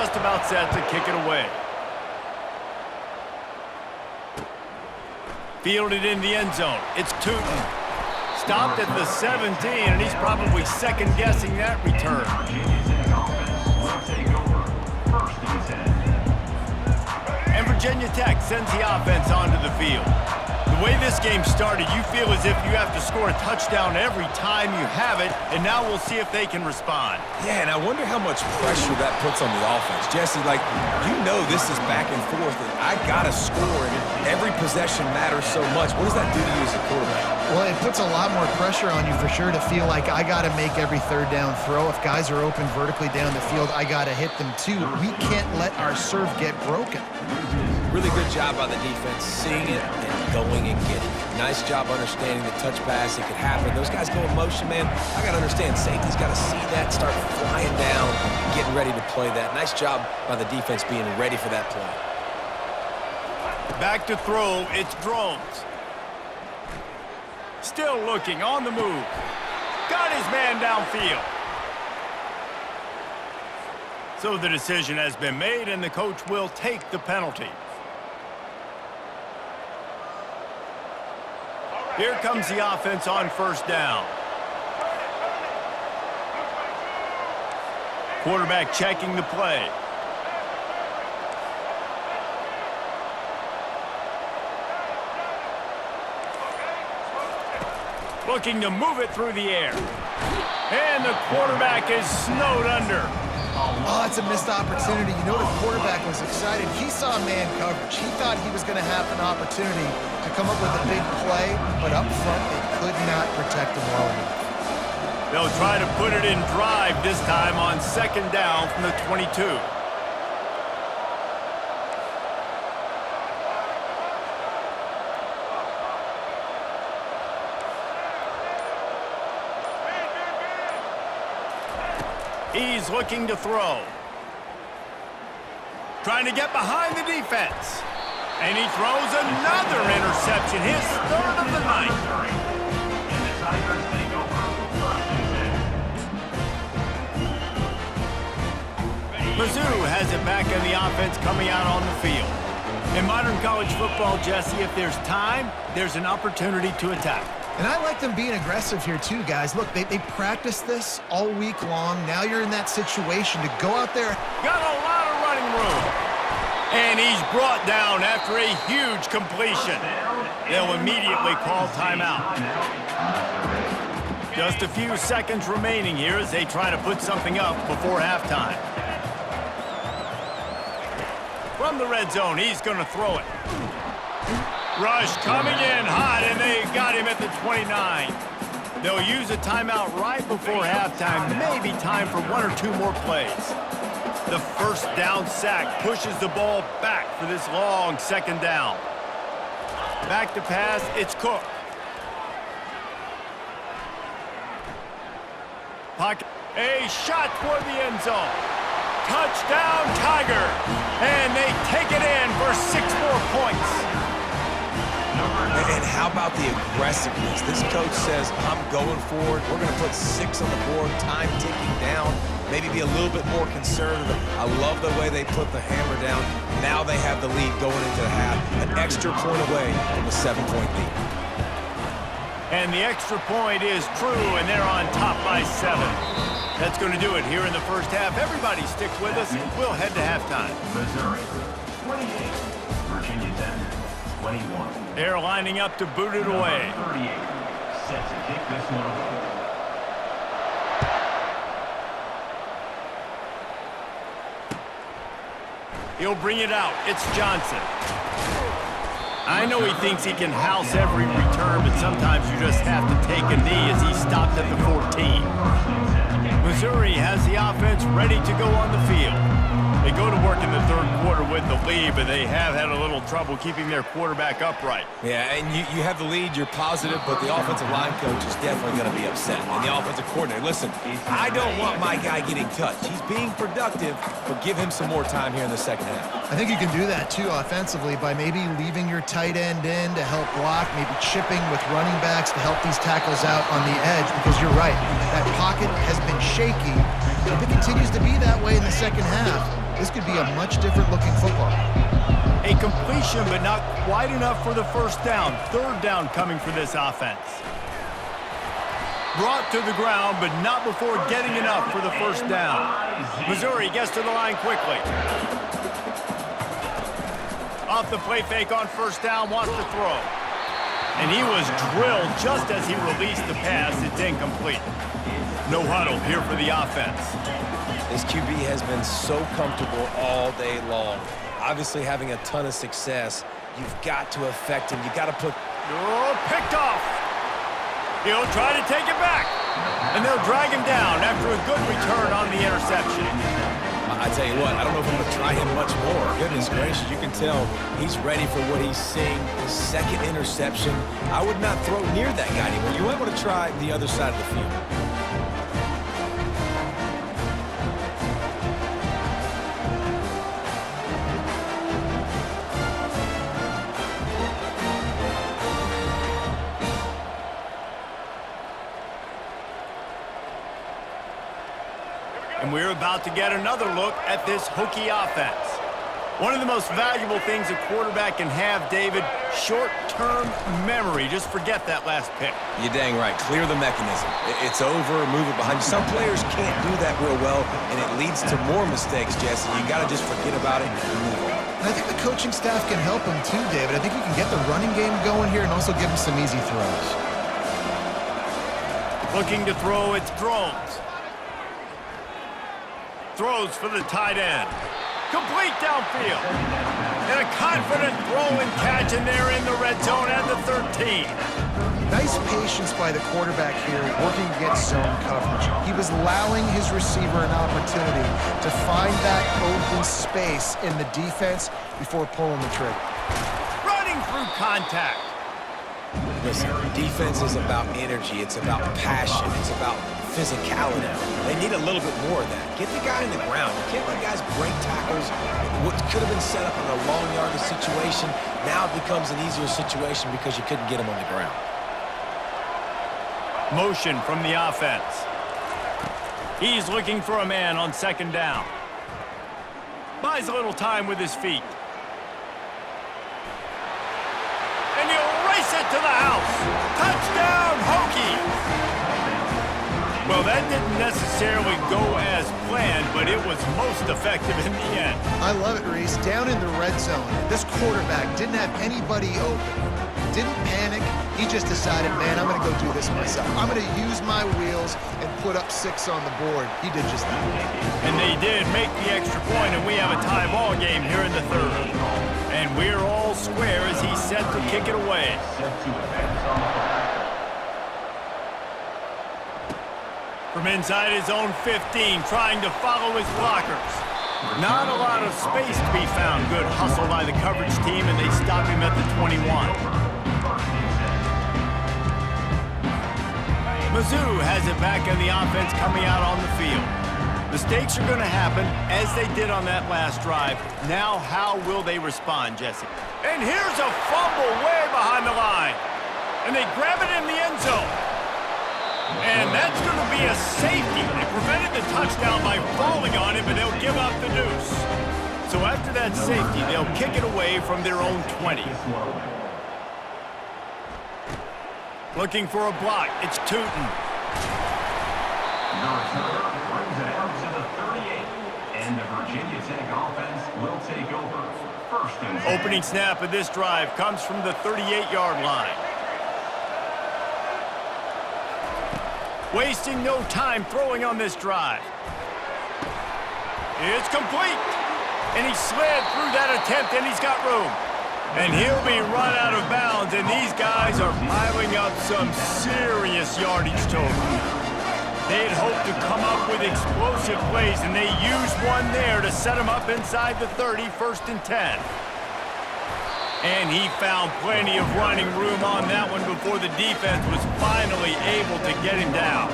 just about set to kick it away. Fielded in the end zone. It's Tootin. Stopped at the 17, and he's probably second-guessing that return. And Virginia Tech sends the offense onto the field. The way this game started, you feel as if you have to score a touchdown every time you have it, and now we'll see if they can respond. Yeah, and I wonder how much pressure that puts on the offense. Jesse, like, you know this is back and forth, and I got to score, and every possession matters so much. What does that do to you as a quarterback? Well, it puts a lot more pressure on you for sure to feel like I got to make every third down throw. If guys are open vertically down the field, I got to hit them too. We can't let our serve get broken. Really good job by the defense, seeing it and going and getting it. Nice job understanding the touch pass. It could happen. Those guys go in motion, man. I got to understand, safety's got to see that, start flying down, getting ready to play that. Nice job by the defense being ready for that play. Back to throw, it's Drones. Still looking, on the move. Got his man downfield. So the decision has been made, and the coach will take the penalty. Here comes the offense on first down. Quarterback checking the play. Looking to move it through the air. And the quarterback is snowed under. Oh, it's a missed opportunity. You know, the quarterback was excited. He saw man coverage. He thought he was going to have an opportunity to come up with a big play, but up front, they could not protect him well enough. They'll try to put it in drive this time on second down from the 22. He's looking to throw. Trying to get behind the defense. And he throws another interception, his third of the night. Mizzou has it back in the offense coming out on the field. In modern college football, Jesse, if there's time, there's an opportunity to attack. And I like them being aggressive here too, guys. Look, they practiced this all week long. Now you're in that situation to go out there. Got a lot of running room. And he's brought down after a huge completion. They'll immediately call timeout. Just a few seconds remaining here as they try to put something up before halftime. From the red zone, he's going to throw it. Rush coming in hot, and they got him at the 29. They'll use a timeout right before halftime. Maybe time for one or two more plays. The first down sack pushes the ball back for this long second down. Back to pass, it's Cook. Pocket, a shot toward the end zone. Touchdown, Tiger. And they take it in for 6 more points. And how about the aggressiveness? This coach says, I'm going forward. We're going to put 6 on the board, time ticking down, maybe be a little bit more conservative. I love the way they put the hammer down. Now they have the lead going into the half, an extra point away from a 7-point lead. And the extra point is true, and they're on top by 7. That's going to do it here in the first half. Everybody stick with us. We'll head to halftime. Missouri, 28, Virginia Tech, 21. They're lining up to boot it away. 38, set to kick this one away. He'll bring it out. It's Johnson. I know he thinks he can house every return, but sometimes you just have to take a knee as he stopped at the 14. Missouri has the offense ready to go on the field. They go to work in the third quarter with the lead, but they have had a little trouble keeping their quarterback upright. Yeah, and you have the lead, you're positive, but the offensive line coach is definitely going to be upset. And the offensive coordinator, listen, I don't want my guy getting touched. He's being productive, but give him some more time here in the second half. I think you can do that too offensively by maybe leaving your tight end in to help block, maybe chipping with running backs to help these tackles out on the edge, because you're right, that pocket has been shaky. If it continues to be that way in the second half, this could be a much different looking football. A completion, but not quite enough for the first down. Third down coming for this offense. Brought to the ground, but not before getting enough for the first down. Missouri gets to the line quickly. Off the play fake on first down, wants to throw. And he was drilled just as he released the pass. It's incomplete. No huddle here for the offense. This QB has been so comfortable all day long. Obviously having a ton of success. You've got to affect him. You got to put... Oh, picked off. He'll try to take it back. And they'll drag him down after a good return on the interception. I tell you what, I don't know if I'm going to try him much more. Goodness gracious, you can tell he's ready for what he's seeing. Second interception. I would not throw near that guy anymore. You might want to try the other side of the field. And we're about to get another look at this Hokie offense. One of the most valuable things a quarterback can have, David, short-term memory. Just forget that last pick. You're dang right. Clear the mechanism. It's over, move it behind you. Some players can't do that real well, and it leads to more mistakes, Jesse. You got to just forget about it and move on. And I think the coaching staff can help him too, David. I think you can get the running game going here and also give him some easy throws. Looking to throw, it's Drones. Throws for the tight end. Complete downfield. And a confident throw and catch, and they're in the red zone at the 13. Nice patience by the quarterback here, working against zone coverage. He was allowing his receiver an opportunity to find that open space in the defense before pulling the trigger. Running through contact. Listen, defense is about energy. It's about passion. It's about physicality. They need a little bit more of that. Get the guy in the ground. You can't let guys break tackles. What could have been set up in a long yardage situation, now it becomes an easier situation because you couldn't get him on the ground. Motion from the offense. He's looking for a man on second down. Buys a little time with his feet. And he'll race it to the house. Touchdown, Hokies! Well, that didn't necessarily go as planned, but it was most effective in the end. I love it, Reese. Down in the red zone, this quarterback didn't have anybody open. Didn't panic. He just decided, man, I'm going to go do this myself. I'm going to use my wheels and put up 6 on the board. He did just that. And they did make the extra point, and we have a tie ball game here in the third. And we're all square as he's set to kick it away. From inside his own 15, trying to follow his blockers. Not a lot of space to be found. Good hustle by the coverage team, and they stop him at the 21. Mizzou has it back in the offense coming out on the field. Mistakes are going to happen, as they did on that last drive. Now, how will they respond, Jesse? And here's a fumble way behind the line. And they grab it in the end zone. And that's going to be a safety. They prevented the touchdown by falling on it, but they'll give up the deuce. So after that safety, they'll kick it away from their own 20. Looking for a block. It's Tootin. The returner brings it out to the 38. And the Virginia Tech offense will take over. First and 10. Opening snap of this drive comes from the 38-yard line. Wasting no time throwing on this drive. It's complete. And he slid through that attempt, and he's got room. And he'll be run out of bounds, and these guys are piling up some serious yardage total. They'd hoped to come up with explosive plays, and they used one there to set him up inside the 30, first and 10. And he found plenty of running room on that one before the defense was finally able to get him down.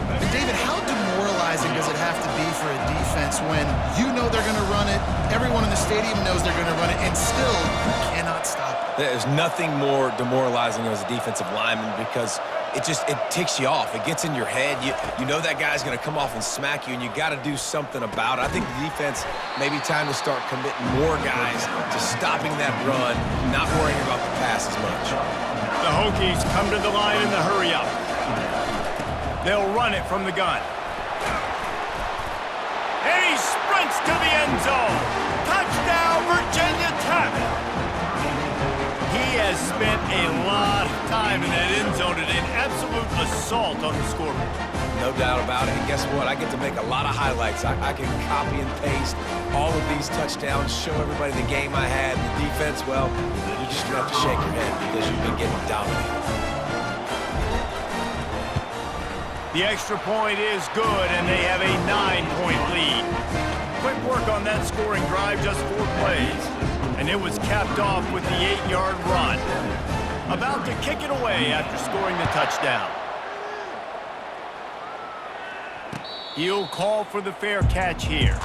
And David, how demoralizing does it have to be for a defense when you know they're going to run it, everyone in the stadium knows they're going to run it, and still you cannot stop it? There's nothing more demoralizing as a defensive lineman because it ticks you off. It gets in your head. You know that guy's going to come off and smack you, and you got to do something about it. I think the defense maybe time to start committing more guys to stopping that run, not worrying about the pass as much. The Hokies come to the line in the hurry-up. They'll run it from the gun. And he sprints to the end zone. Touchdown, Virginia Tech. He has spent a lot of time in that end zone and an absolute assault on the scoreboard. No doubt about it. And guess what? I get to make a lot of highlights. I can copy and paste all of these touchdowns, show everybody the game I had. The defense, well, you're just going to have to shake your head because you've been getting dominated. The extra point is good, and they have a 9-point lead. Quick work on that scoring drive, just 4 plays. And it was capped off with the 8-yard run. About to kick it away after scoring the touchdown. He'll call for the fair catch here.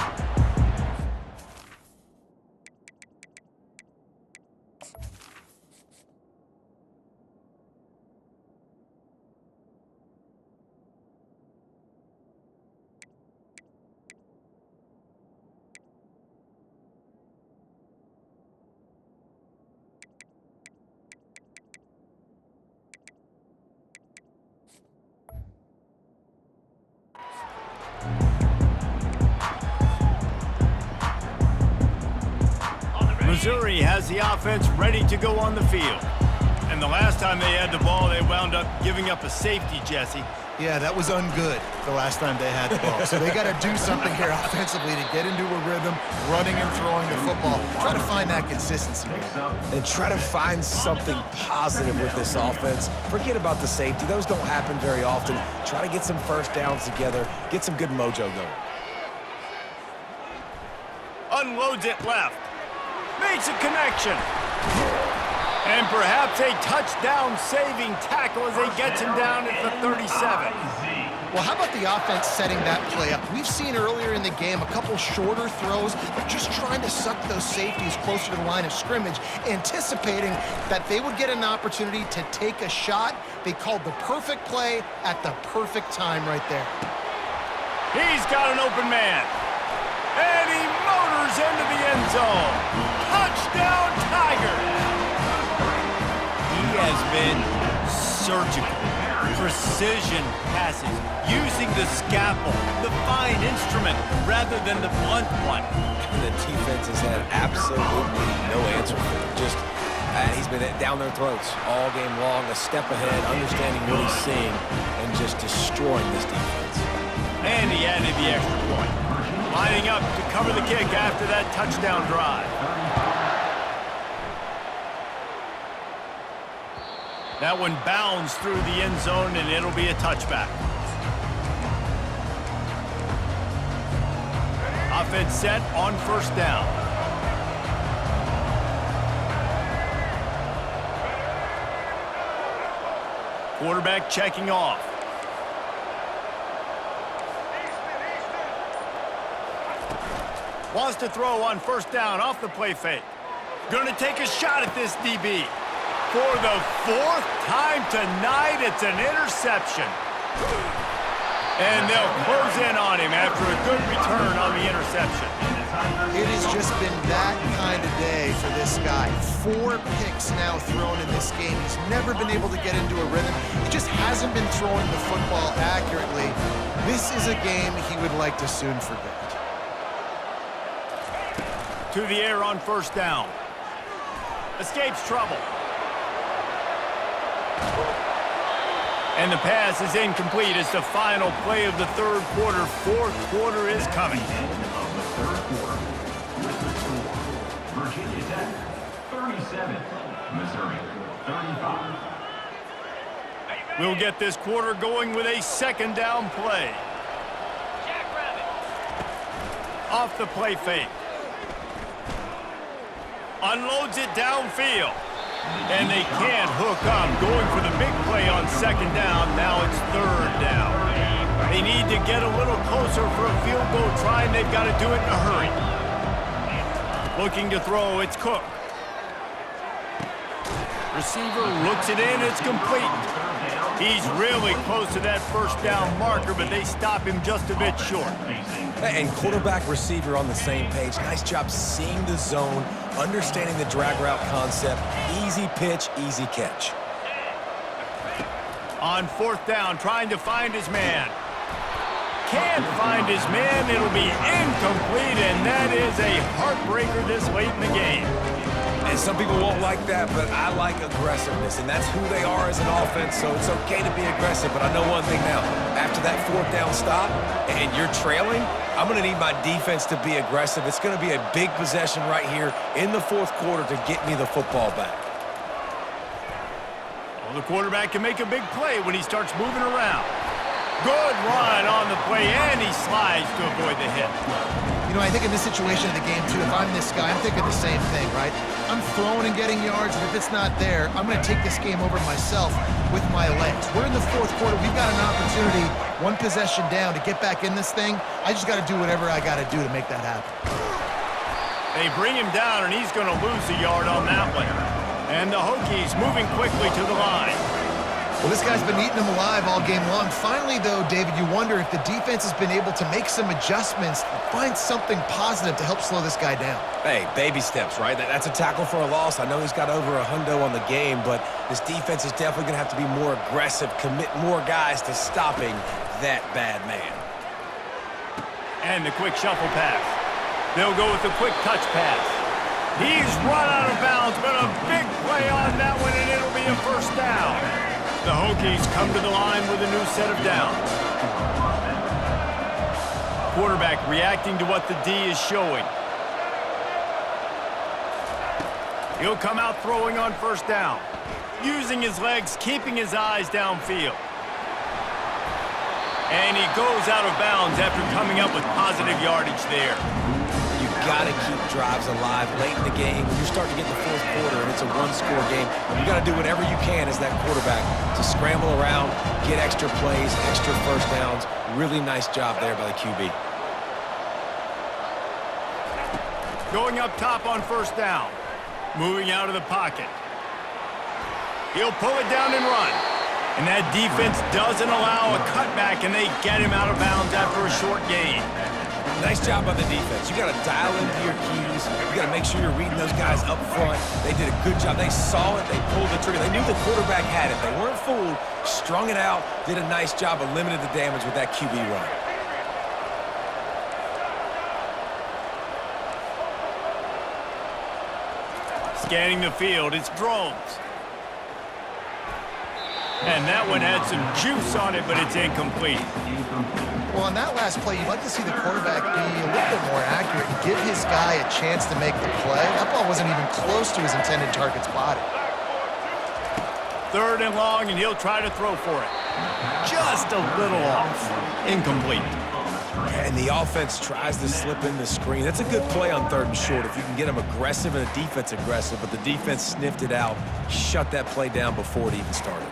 Missouri has the offense ready to go on the field. And the last time they had the ball, they wound up giving up a safety, Jesse. Yeah, that was ungood the last time they had the ball. So they got to do something here offensively to get into a rhythm, running and throwing the football. Try to find that consistency. And try to find something positive with this offense. Forget about the safety. Those don't happen very often. Try to get some first downs together. Get some good mojo going. Unloads it left. Makes a connection. And perhaps a touchdown-saving tackle as they get him down at the 37. Well, how about the offense setting that play up? We've seen earlier in the game a couple shorter throws, but just trying to suck those safeties closer to the line of scrimmage, anticipating that they would get an opportunity to take a shot. They called the perfect play at the perfect time right there. He's got an open man. And he motors into the end zone. Touchdown, Tigers! He has been surgical, precision passes, using the scalpel, the fine instrument, rather than the blunt one. And the defense has had absolutely no answer for him. Just, he's been down their throats all game long, a step ahead, understanding what he's seeing, and just destroying this defense. And he added the extra point, lining up to cover the kick after that touchdown drive. That one bounds through the end zone, and it'll be a touchback. Offense set on first down. Quarterback checking off. Wants to throw on first down off the play fake. Gonna take a shot at this DB. For the 4th time tonight, it's an interception. And they'll close in on him after a good return on the interception. It has just been that kind of day for this guy. 4 picks now thrown in this game. He's never been able to get into a rhythm. He just hasn't been throwing the football accurately. This is a game he would like to soon forget. To the air on first down. Escapes trouble. And the pass is incomplete as the final play of the third quarter. Fourth quarter is coming. Virginia Tech, 37. Missouri, 35. We'll get this quarter going with a second down play. Off the play fake. Unloads it downfield. And they can't hook up. Going for the big play on second down. Now it's third down. They need to get a little closer for a field goal try, and they've got to do it in a hurry. Looking to throw, it's Cook. Receiver looks it in, it's complete. He's really close to that first down marker, but they stop him just a bit short. And quarterback, receiver on the same page. Nice job seeing the zone, understanding the drag route concept. Easy pitch, easy catch. On fourth down, trying to find his man. Can't find his man. It'll be incomplete, and that is a heartbreaker this late in the game. And some people won't like that, but I like aggressiveness, and that's who they are as an offense, so it's okay to be aggressive. But I know one thing now. After that fourth down stop and you're trailing, I'm going to need my defense to be aggressive. It's going to be a big possession right here in the fourth quarter to get me the football back. Well, the quarterback can make a big play when he starts moving around. Good run on the play, and he slides to avoid the hit. You know, I think in this situation of the game, too, if I'm this guy, I'm thinking the same thing, right? I'm throwing and getting yards, and if it's not there, I'm going to take this game over myself with my legs. We're in the fourth quarter. We've got an opportunity, one possession down, to get back in this thing. I just got to do whatever I got to do to make that happen. They bring him down, and he's going to lose a yard on that one. And the Hokies moving quickly to the line. Well, this guy's been eating him alive all game long. Finally, though, David, you wonder if the defense has been able to make some adjustments, find something positive to help slow this guy down. Hey, baby steps, right? That's a tackle for a loss. I know he's got over $100 on the game, but this defense is definitely going to have to be more aggressive, commit more guys to stopping that bad man. And the quick shuffle pass. They'll go with the quick touch pass. He's run out of bounds, but a big play on that one, and it'll be a first down. The Hokies come to the line with a new set of downs. Quarterback reacting to what the D is showing. He'll come out throwing on first down. Using his legs, keeping his eyes downfield. And he goes out of bounds after coming up with positive yardage there. Got to keep drives alive late in the game. When you're starting to get in the fourth quarter and it's a one-score game, you got to do whatever you can as that quarterback to scramble around, get extra plays, extra first downs. Really nice job there by the QB. Going up top on first down. Moving out of the pocket. He'll pull it down and run. And that defense doesn't allow a cutback, and they get him out of bounds after a short gain. Nice job by the defense. You got to dial into your keys. You got to make sure you're reading those guys up front. They did a good job. They saw it. They pulled the trigger. They knew the quarterback had it. They weren't fooled. Strung it out. Did a nice job of limiting the damage with that QB run. Scanning the field, it's drones. And that one had some juice on it, but it's incomplete. Well, on that last play, you'd like to see the quarterback be a little bit more accurate and give his guy a chance to make the play. That ball wasn't even close to his intended target's body. Third and long, and he'll try to throw for it. Just a little off. Incomplete. And the offense tries to slip in the screen. That's a good play on third and short if you can get them aggressive and the defense aggressive, but the defense sniffed it out, shut that play down before it even started.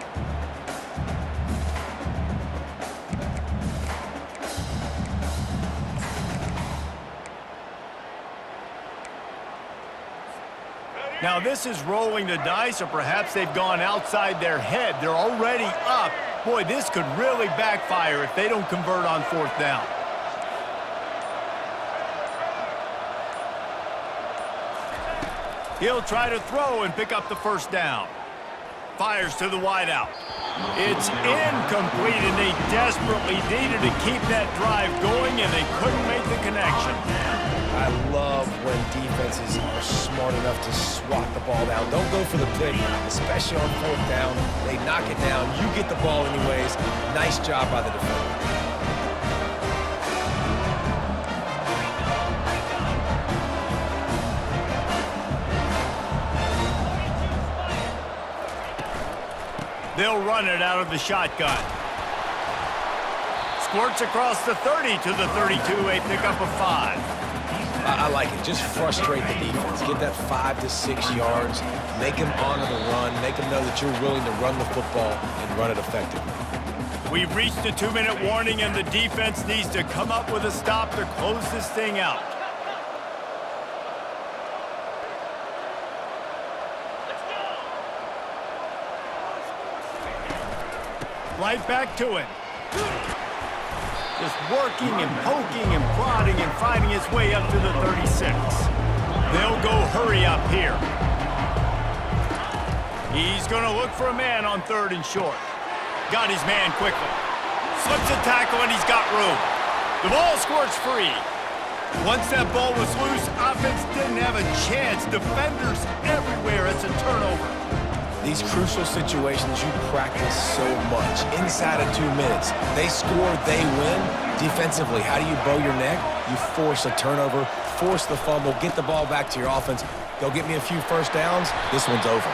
Now this is rolling the dice, or perhaps they've gone outside their head. They're already up. Boy, this could really backfire if they don't convert on fourth down. He'll try to throw and pick up the first down. Fires to the wideout. It's incomplete, and they desperately needed to keep that drive going, and they couldn't make the connection. I love when defenses are smart enough to swat the ball down. Don't go for the pick, especially on fourth down. They knock it down. You get the ball anyways. Nice job by the defender. They'll run it out of the shotgun. Squirts across the 30 to the 32, a pickup of 5. I like it. Just frustrate the defense. Get that 5 to 6 yards. Make them honor the run. Make them know that you're willing to run the football and run it effectively. We've reached a 2-minute warning, and the defense needs to come up with a stop to close this thing out. Right back to him. Just working and poking and prodding and finding his way up to the 36. They'll go hurry up here. He's going to look for a man on 3rd and short. Got his man quickly. Slips a tackle and he's got room. The ball squirts free. Once that ball was loose, offense didn't have a chance. Defenders everywhere. It's a turnover. These crucial situations you practice so much. Inside of 2 minutes, they score, they win. Defensively, how do you bow your neck? You force a turnover, force the fumble, get the ball back to your offense. Go get me a few first downs. This one's over.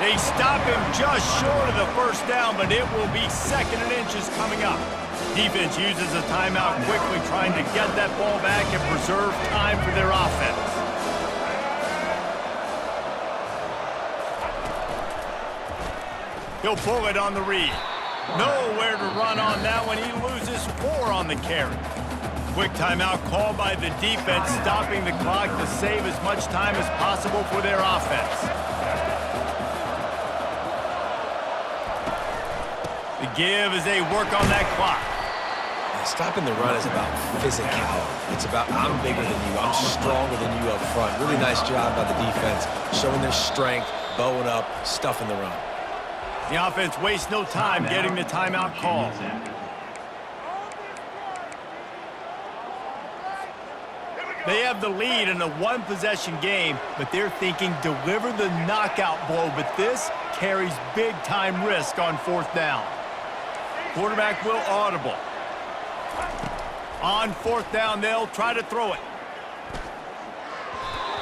They stop him just short of the first down, but it will be 2nd and inches coming up. Defense uses a timeout quickly, trying to get that ball back and preserve time for their offense. He'll pull it on the read. Nowhere to run on that one. He loses 4 on the carry. Quick timeout called by the defense, stopping the clock to save as much time as possible for their offense. The give as they work on that clock. Stopping the run is about physicality. It's about I'm bigger than you, I'm stronger than you up front. Really nice job by the defense, showing their strength, bowing up, stuffing the run. The offense wastes no time getting the timeout call. They have the lead in a 1-possession game, but they're thinking deliver the knockout blow, but this carries big-time risk on 4th down. Quarterback will audible. On 4th down, they'll try to throw it.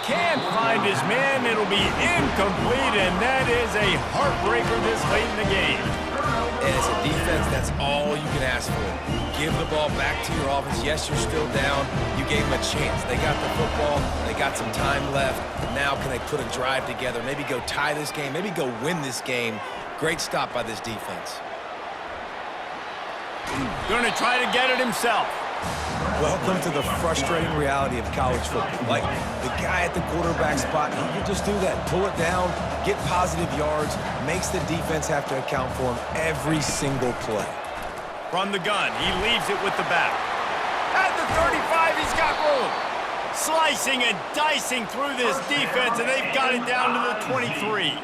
Can't find his man. It'll be incomplete, and that is a heartbreaker this late in the game. As a defense, that's all you can ask for. Give the ball back to your offense. Yes, you're still down. You gave them a chance. They got the football. They got some time left. Now can they put a drive together? Maybe go tie this game. Maybe go win this game. Great stop by this defense. Going to try to get it himself. Welcome to the frustrating reality of college football. Like, the guy at the quarterback spot, he can just do that. Pull it down, get positive yards, makes the defense have to account for him every single play. From the gun, he leaves it with the back. At the 35, he's got room. Slicing and dicing through this defense, and they've got it down to the 23.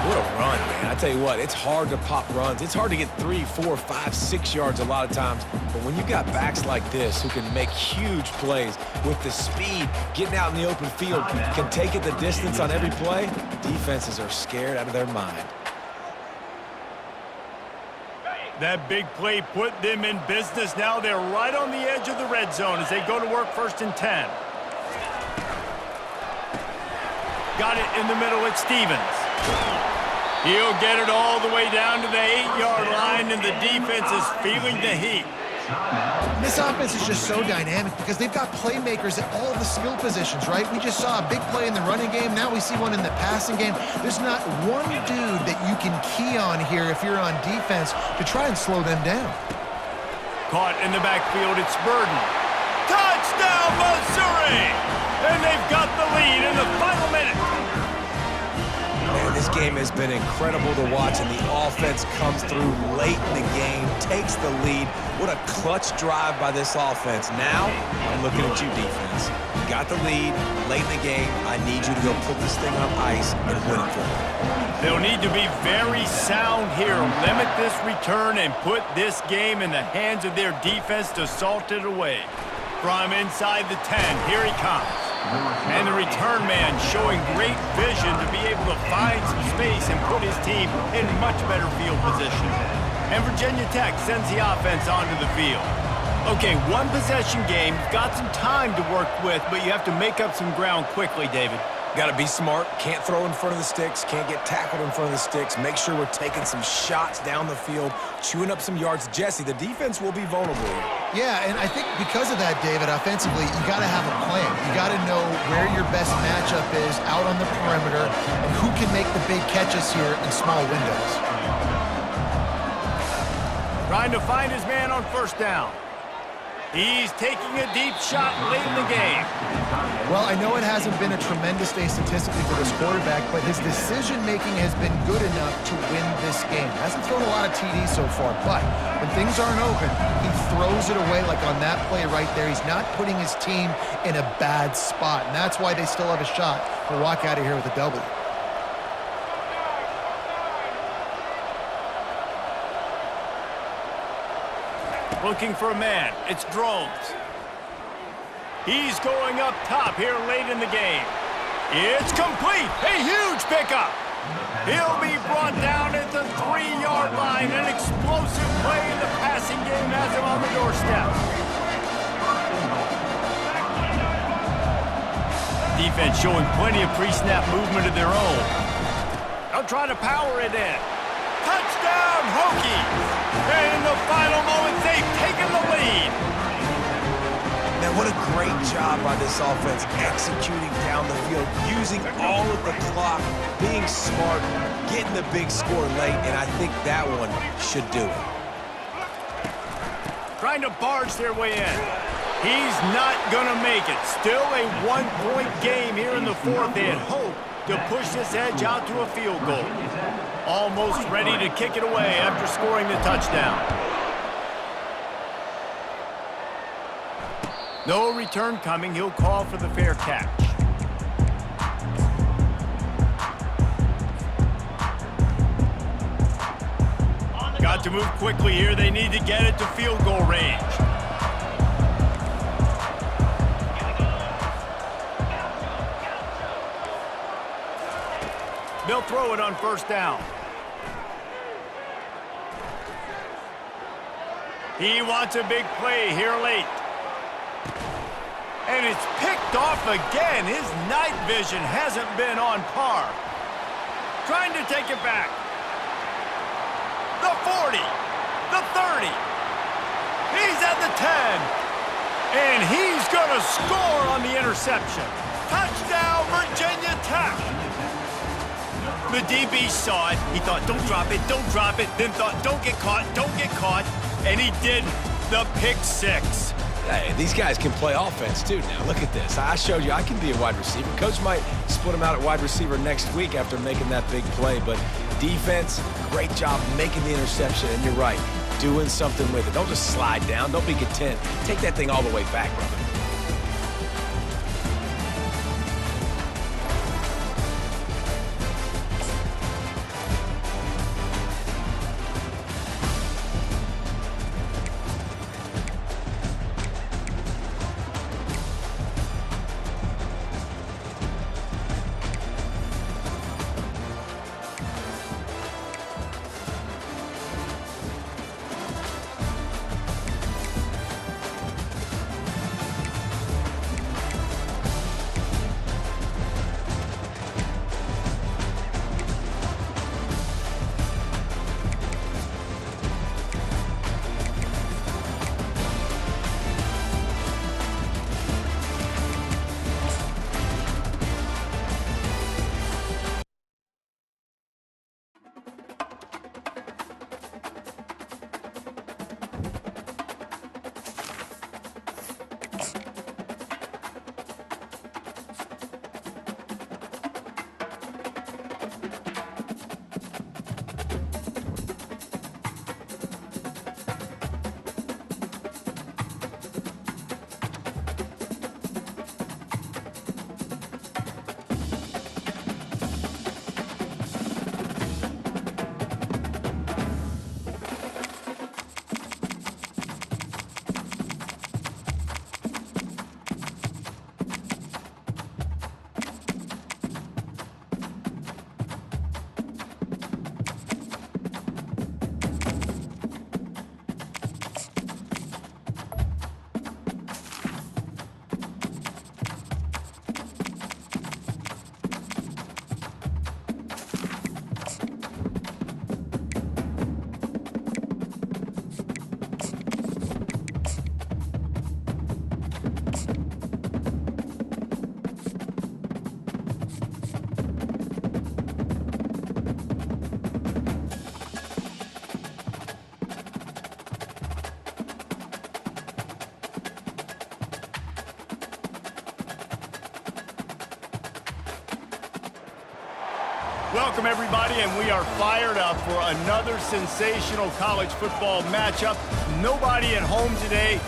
What a run, man. I tell you what, it's hard to pop runs. It's hard to get 3, 4, 5, 6 yards a lot of times. But when you got backs like this who can make huge plays with the speed, getting out in the open field, can take it the distance on every play, defenses are scared out of their mind. That big play put them in business. Now they're right on the edge of the red zone as they go to work 1st and 10. Got it in the middle at Stevens. He'll get it all the way down to the 8-yard line, and the defense is feeling the heat. This offense is just so dynamic because they've got playmakers at all the skill positions, right? We just saw a big play in the running game. Now we see one in the passing game. There's not one dude that you can key on here if you're on defense to try and slow them down. Caught in the backfield, it's Burden. Touchdown, Missouri! And they've got the lead in the final minute. Man, this game has been incredible to watch, and the offense comes through late in the game, takes the lead. What a clutch drive by this offense. Now, I'm looking at you, defense. You got the lead late in the game. I need you to go put this thing on ice and win it for me. They'll need to be very sound here. Limit this return and put this game in the hands of their defense to salt it away. From inside the 10, here he comes. And the return man showing great vision to be able to find some space and put his team in much better field position. And Virginia Tech sends the offense onto the field. Okay, 1-possession game. You've got some time to work with, but you have to make up some ground quickly, David. Got to be smart. Can't throw in front of the sticks. Can't get tackled in front of the sticks. Make sure we're taking some shots down the field, chewing up some yards. Jesse, the defense will be vulnerable here. Yeah, and I think because of that, David, offensively, you got to have a plan. You got to know where your best matchup is out on the perimeter and who can make the big catches here in small windows. Trying to find his man on 1st down. He's taking a deep shot late in the game. Well, I know it hasn't been a tremendous day statistically for this quarterback, but his decision-making has been good enough to win this game. Hasn't thrown a lot of TDs so far, but when things aren't open, he throws it away like on that play right there. He's not putting his team in a bad spot, and that's why they still have a shot to walk out of here with a W. Looking for a man. It's Drones. He's going up top here late in the game. It's complete. A huge pickup. He'll be brought down at the 3-yard line. An explosive play in the passing game has him on the doorstep. Defense showing plenty of pre-snap movement of their own. They'll try to power it in. Touchdown, Hokies! And in the final moments, they've taken the lead. Man, what a great job by this offense executing down the field, using all of the clock, being smart, getting the big score late, and I think that one should do it. Trying to barge their way in. He's not going to make it. Still a one-point game here in the fourth. They had hope to push this edge out to a field goal. Almost ready to kick it away after scoring the touchdown. No return coming. He'll call for the fair catch. Got to move quickly here. They need to get it to field goal range. They'll throw it on first down. He wants a big play here late. And it's picked off again. His night vision hasn't been on par. Trying to take it back. The 40. The 30. He's at the 10. And he's going to score on the interception. Touchdown, Virginia Tech. The DB saw it. He thought, don't drop it, don't drop it. Then thought, don't get caught, don't get caught. And he did the pick six. Hey, these guys can play offense, too, now. Look at this. I showed you I can be a wide receiver. Coach might split him out at wide receiver next week after making that big play. But defense, great job making the interception. And you're right, doing something with it. Don't just slide down. Don't be content. Take that thing all the way back, brother. Welcome, everybody, and we are fired up for another sensational college football matchup. Nobody at home today.